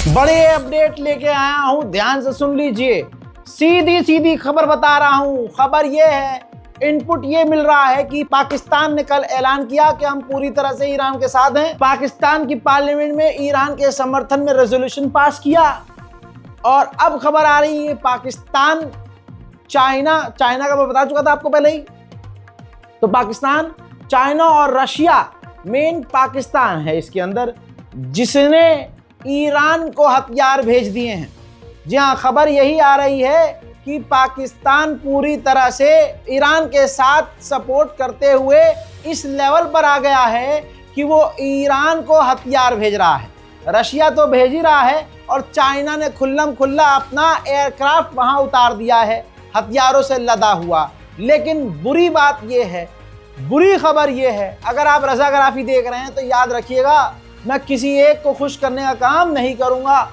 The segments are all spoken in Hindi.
बड़े अपडेट लेके आया हूं, ध्यान से सुन लीजिए। सीधी सीधी खबर बता रहा हूं। खबर ये है, इनपुट ये मिल रहा है कि पाकिस्तान ने कल ऐलान किया कि हम पूरी तरह से ईरान के साथ हैं। पाकिस्तान की पार्लियामेंट में ईरान के समर्थन में रेजोल्यूशन पास किया और अब खबर आ रही है पाकिस्तान चाइना का मैं बता चुका था आपको पहले ही। तो पाकिस्तान, चाइना और रशिया, मेन पाकिस्तान है इसके अंदर, जिसने ईरान को हथियार भेज दिए हैं। जी हाँ, खबर यही आ रही है कि पाकिस्तान पूरी तरह से ईरान के साथ सपोर्ट करते हुए इस लेवल पर आ गया है कि वो ईरान को हथियार भेज रहा है। रशिया तो भेज ही रहा है और चाइना ने खुल्लम खुल्ला अपना एयरक्राफ्ट वहां उतार दिया है हथियारों से लदा हुआ। लेकिन बुरी बात यह है, बुरी खबर यह है, अगर आप रज़ाग्राफी देख रहे हैं तो याद रखिएगा, मैं किसी एक को खुश करने का काम नहीं करूंगा।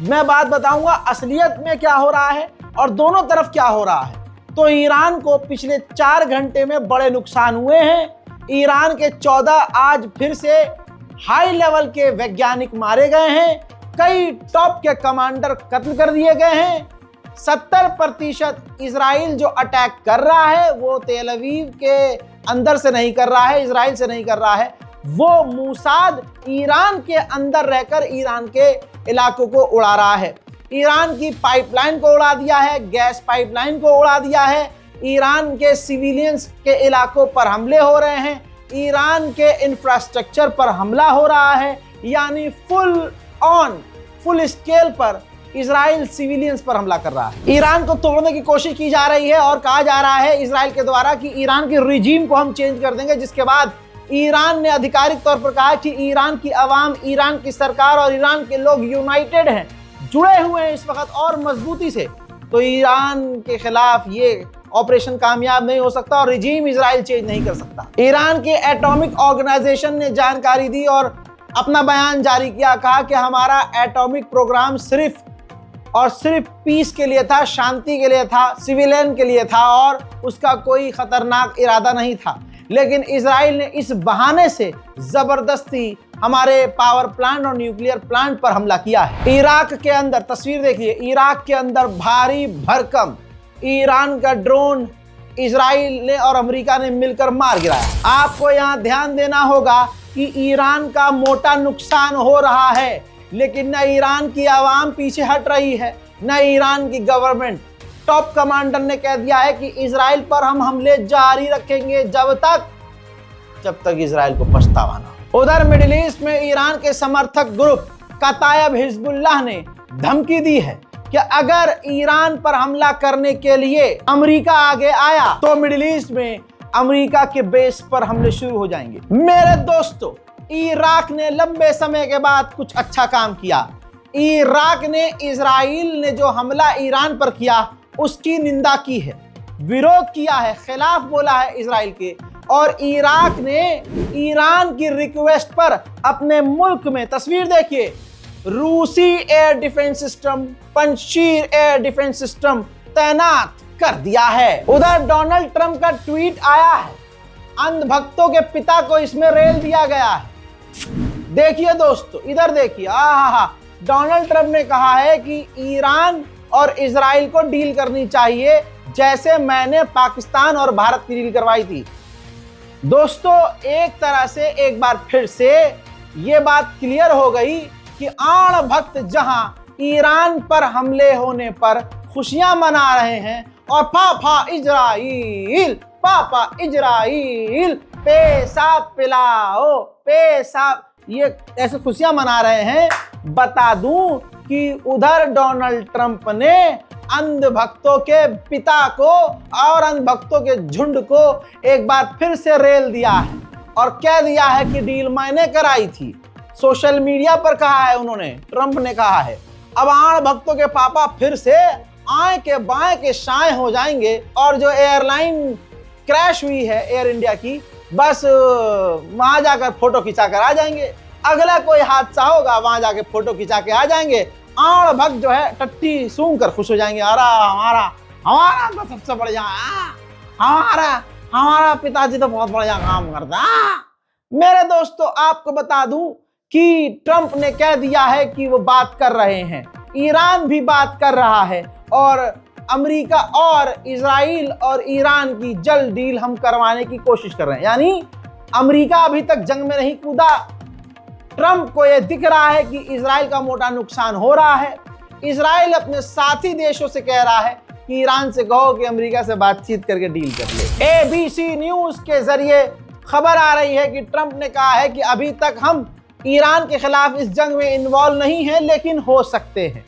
मैं बात बताऊंगा असलियत में क्या हो रहा है और दोनों तरफ क्या हो रहा है। तो ईरान को पिछले 4 घंटे में बड़े नुकसान हुए हैं। ईरान के 14 आज फिर से हाई लेवल के वैज्ञानिक मारे गए हैं। कई टॉप के कमांडर कत्ल कर दिए गए हैं। 70% इजराइल जो अटैक कर रहा है वो तेल अवीव के अंदर से नहीं कर रहा है, इजराइल से नहीं कर रहा है, वो मूसाद ईरान के अंदर रहकर ईरान के इलाकों को उड़ा रहा है। ईरान की पाइपलाइन को उड़ा दिया है, गैस पाइपलाइन को उड़ा दिया है। ईरान के सिविलियंस के इलाकों पर हमले हो रहे हैं। ईरान के इंफ्रास्ट्रक्चर पर हमला हो रहा है। यानी फुल स्केल पर इजराइल सिविलियंस पर हमला कर रहा है। ईरान को तोड़ने की कोशिश की जा रही है और कहा जा रहा है इजराइल के द्वारा कि ईरान के रिजीम को हम चेंज कर देंगे, जिसके बाद ईरान ने आधिकारिक तौर पर कहा कि ईरान की आवाम, ईरान की सरकार और ईरान के लोग यूनाइटेड हैं, जुड़े हुए हैं इस वक्त और मजबूती से। तो ईरान के खिलाफ ये ऑपरेशन कामयाब नहीं हो सकता और रिजीम इजराइल चेंज नहीं कर सकता। ईरान के एटॉमिक ऑर्गेनाइजेशन ने जानकारी दी और अपना बयान जारी किया, कहा कि हमारा एटॉमिक प्रोग्राम सिर्फ और सिर्फ पीस के लिए था, शांति के लिए था, सिविलियन के लिए था और उसका कोई खतरनाक इरादा नहीं था। लेकिन इजराइल ने इस बहाने से जबरदस्ती हमारे पावर प्लांट और न्यूक्लियर प्लांट पर हमला किया है। इराक के अंदर तस्वीर देखिए, इराक के अंदर भारी भरकम ईरान का ड्रोन इजराइल ने और अमेरिका ने मिलकर मार गिराया। आपको यहाँ ध्यान देना होगा कि ईरान का मोटा नुकसान हो रहा है, लेकिन न ईरान की आवाम पीछे हट रही है, न ईरान की गवर्नमेंट। टॉप कमांडर ने कह दिया है कि इजराइल पर हम हमले जारी रखेंगे जब तक इजराइल को पछतावा ना हो। उधर मिडिल ईस्ट में ईरान के समर्थक ग्रुप कतायब हिजबुल्लाह ने धमकी दी है कि अगर ईरान पर हमला करने के लिए अमेरिका आगे आया तो मिडिल ईस्ट में अमेरिका के बेस पर हमले शुरू हो जाएंगे। मेरे दोस्तों, इराक ने लंबे समय के बाद कुछ अच्छा काम किया। इराक ने, इजराइल ने जो हमला ईरान पर किया उसकी निंदा की है, विरोध किया है, खिलाफ बोला है इजराइल के। और इराक ने ईरान की रिक्वेस्ट पर अपने मुल्क में, तस्वीर देखिए, रूसी air defence system, Panjshir air defence system तैनात कर दिया है। उधर डोनाल्ड ट्रंप का ट्वीट आया है, अंधभक्तों के पिता को इसमें रेल दिया गया है। देखिए दोस्तों, इधर देखिए, डोनाल्ड ट्रंप ने कहा है कि ईरान और इजराइल को डील करनी चाहिए जैसे मैंने पाकिस्तान और भारत की डील करवाई थी। दोस्तों, एक तरह से एक बार फिर से ये बात क्लियर हो गई कि आण भक्त जहां ईरान पर हमले होने पर खुशियां मना रहे हैं और पापा इजराइल पेशाब पिलाओ, पेशाब, ये ऐसे खुशियां मना रहे हैं। बता दूं कि उधर डोनाल्ड ट्रंप ने अंधभक्तों के पिता को और अंधभक्तों के झुंड को एक बार फिर से रेल दिया है और कह दिया है कि डील मैंने कराई थी। सोशल मीडिया पर कहा है उन्होंने, ट्रंप ने कहा है। अब आण भक्तों के पापा फिर से आए के बाएं के शाएं हो जाएंगे और जो एयरलाइन क्रैश हुई है एयर इंडिया की, बस वहां जाकर फोटो खिंचा कर आ जाएंगे। अगला कोई हादसा होगा, वहां जाके फोटो खिंचा के आ जाएंगे। आण भक्त जो है टट्टी सूंघ कर खुश हो जाएंगे, हमारा तो सबसे बढ़िया, हमारा पिताजी तो बहुत बढ़िया काम करता। मेरे दोस्तों, आपको बता दूं कि ट्रंप ने कह दिया है कि वो बात कर रहे हैं, ईरान भी बात कर रहा है और अमेरिका और इजराइल और ईरान की जल्द डील हम करवाने की कोशिश कर रहे हैं। यानी अमेरिका अभी तक जंग में नहीं कूदा, ट्रंप को यह दिख रहा है कि इजराइल का मोटा नुकसान हो रहा है। इजराइल अपने साथी देशों से कह रहा है कि ईरान से कहो कि अमेरिका से बातचीत करके डील कर ले। ABC न्यूज के जरिए खबर आ रही है कि ट्रंप ने कहा है कि अभी तक हम ईरान के खिलाफ इस जंग में इन्वॉल्व नहीं है, लेकिन हो सकते हैं।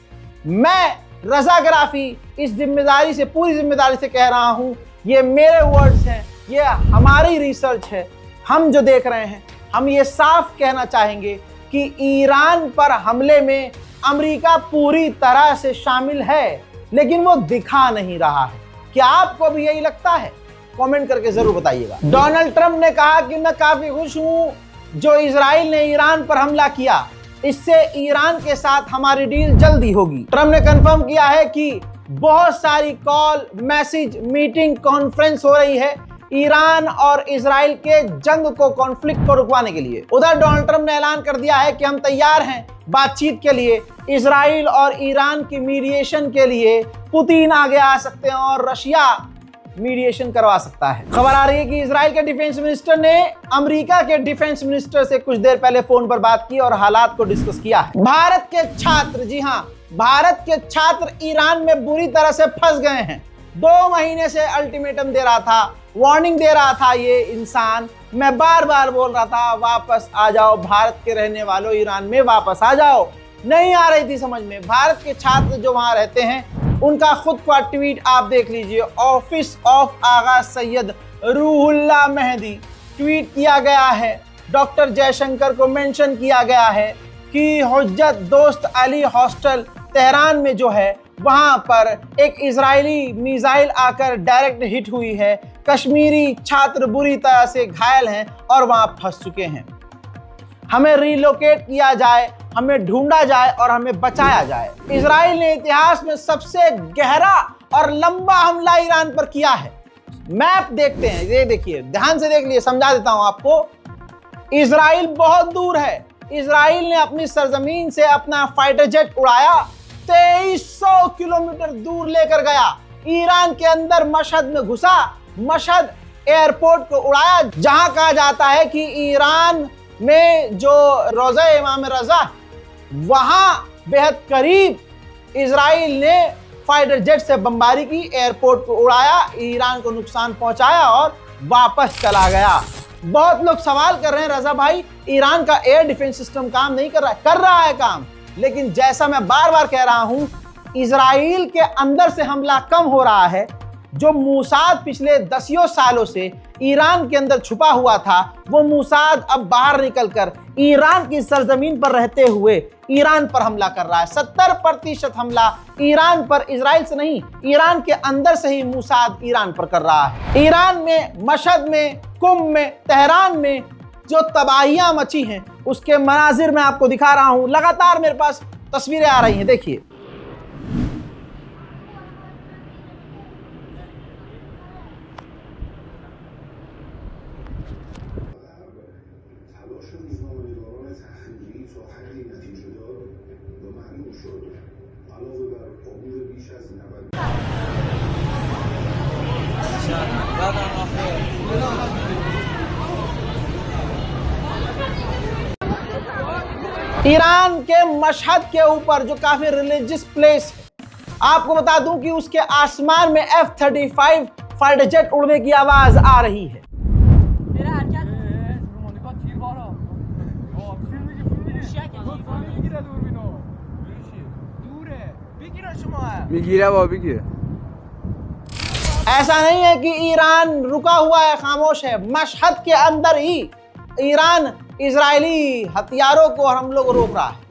मैं रजा गराफी इस जिम्मेदारी से, पूरी जिम्मेदारी से कह रहा हूं, ये मेरे वर्ड्स हैं, ये हमारी रिसर्च है। हम जो देख रहे हैं, हम ये साफ कहना चाहेंगे कि ईरान पर हमले में अमेरिका पूरी तरह से शामिल है, लेकिन वो दिखा नहीं रहा है। क्या आपको भी यही लगता है? कमेंट करके जरूर बताइएगा। डोनाल्ड ट्रंप ने कहा कि मैं काफी खुश हूं जो इजराइल ने ईरान पर हमला किया, इससे ईरान के साथ हमारी डील जल्दी होगी। ट्रंप ने कंफर्म किया है कि बहुत सारी कॉल, मैसेज, मीटिंग, कॉन्फ्रेंस हो रही है ईरान और इजराइल के जंग को, कॉन्फ्लिक्ट को रुकवाने के लिए। उधर डोनाल्ड ट्रंप ने ऐलान कर दिया है कि हम तैयार हैं बातचीत के लिए। इजराइल और ईरान की मीडिएशन के लिए पुतिन आगे आ सकते हैं और रशिया मीडिएशन करवा सकता है। खबर आ रही है कि इजराइल के डिफेंस मिनिस्टर ने अमेरिका के डिफेंस मिनिस्टर से कुछ देर पहले फोन पर बात की और हालात को डिस्कस किया है। भारत के छात्र, जी हां, भारत के छात्र ईरान में बुरी तरह से फंस गए हैं। 2 महीने से अल्टीमेटम दे रहा था, वार्निंग दे रहा था ये इंसान। मैं बार बार बोल रहा था वापस आ जाओ, भारत के रहने वालों, ईरान में वापस आ जाओ। नहीं आ रही थी समझ में। भारत के छात्र जो वहां रहते हैं, उनका खुद का ट्वीट आप देख लीजिए। Office of Agha Syed Ruhullah Mehdi tweet किया गया है। डॉक्टर जयशंकर को मेंशन किया गया है कि हुज्जत दोस्त अली हॉस्टल तेहरान में जो है, वहां पर एक इजरायली मिसाइल आकर डायरेक्ट हिट हुई है। कश्मीरी छात्र बुरी तरह से घायल हैं और वहां फंस चुके हैं। हमें रिलोकेट किया जाए, हमें ढूंढा जाए और हमें बचाया जाए। इजराइल ने इतिहास में सबसे गहरा और लंबा हमला ईरान पर किया है। मैप देखते हैं, ये देखिए, ध्यान से देख लिए, समझा देता हूं आपको। इजराइल बहुत दूर है। इजराइल ने अपनी सरजमीन से अपना फाइटर जेट उड़ाया, 2300 किलोमीटर दूर लेकर गया, ईरान के अंदर मशहद में घुसा, मशहद एयरपोर्ट को उड़ाया, जहां कहा जाता है कि ईरान में जो रोज़ा इमाम रज़ा, वहां बेहद करीब इजराइल ने फाइटर जेट से बमबारी की, एयरपोर्ट को उड़ाया, ईरान को नुकसान पहुंचाया और वापस चला गया। बहुत लोग सवाल कर रहे हैं, रजा भाई ईरान का एयर डिफेंस सिस्टम काम नहीं कर रहा है। कर रहा है काम, लेकिन जैसा मैं बार बार कह रहा हूं, इजराइल के अंदर से हमला कम हो रहा है। जो मूसाद पिछले 10 सालों से ईरान के अंदर छुपा हुआ था, वो मूसाद अब बाहर निकलकर ईरान की सरजमीन पर रहते हुए ईरान पर हमला कर रहा है। 70% हमला ईरान पर, इजराइल से नहीं, ईरान के अंदर से ही मूसाद ईरान पर कर रहा है। ईरान में, मशहद में, कुम में, तेहरान में जो तबाहियां मची हैं, उसके मनाजिर मैं आपको दिखा रहा हूं। लगातार मेरे पास तस्वीरें आ रही हैं, देखिए। ईरान के मशहद के ऊपर जो काफी रिलीजियस प्लेस है, आपको बता दूं कि उसके आसमान में F-35 फाइटर जेट उड़ने की आवाज आ रही है। ऐसा नहीं है कि ईरान रुका हुआ है, खामोश है। मशहद के अंदर ही ईरान इजरायली हथियारों को और हमलों को रोक रहा है।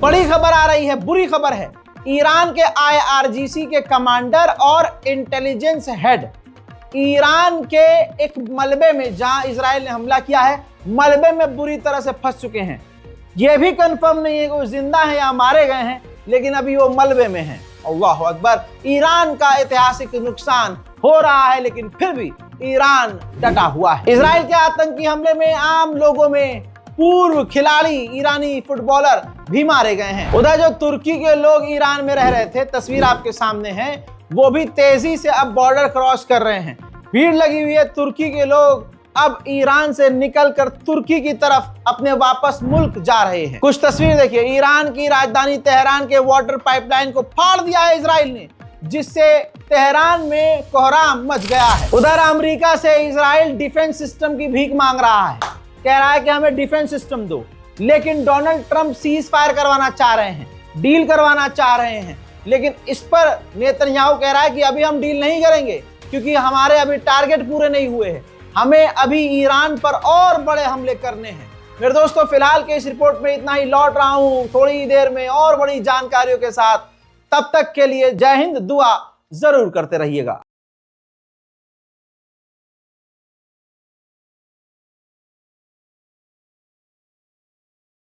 बड़ी खबर आ रही है, बुरी खबर है। ईरान के IRGC के कमांडर और इंटेलिजेंस हेड ईरान के एक मलबे में, जहां इजराइल ने हमला किया है, मलबे में बुरी तरह से फंस चुके हैं। यह भी कंफर्म नहीं है कि वो जिंदा हैं या मारे गए हैं, लेकिन अभी वो मलबे में हैं। अल्लाह अकबर। ईरान का ऐतिहासिक नुकसान हो रहा है, लेकिन फिर भी ईरान डटा हुआ है। इजराइल के आतंकी हमले में आम लोगों में पूर्व खिलाड़ी ईरानी फुटबॉलर भी मारे गए हैं। उधर जो तुर्की के लोग ईरान में रह रहे थे, तस्वीर आपके सामने है, वो भी तेजी से अब बॉर्डर क्रॉस कर रहे हैं। भीड़ लगी हुई है। तुर्की के लोग अब ईरान से निकलकर तुर्की की तरफ अपने वापस मुल्क जा रहे हैं। कुछ तस्वीर देखिए। ईरान की राजधानी तेहरान के वाटर पाइपलाइन को फाड़ दिया है इजराइल ने, जिससे तेहरान में कोहराम मच गया है। उधर अमेरिका से इजराइल डिफेंस सिस्टम की भीख मांग रहा है, कह रहा है कि हमें डिफेंस सिस्टम दो। लेकिन डोनाल्ड ट्रंप सीज फायर करवाना चाह रहे हैं, डील करवाना चाह रहे हैं, लेकिन इस पर नेतन्याहू कह रहा है कि अभी हम डील नहीं करेंगे, क्योंकि हमारे अभी टारगेट पूरे नहीं हुए हैं, हमें अभी ईरान पर और बड़े हमले करने हैं। मेरे दोस्तों, फिलहाल के इस रिपोर्ट में इतना ही। लौट रहा हूं थोड़ी ही देर में और बड़ी जानकारियों के साथ। तब तक के लिए जय हिंद। दुआ जरूर करते रहिएगा।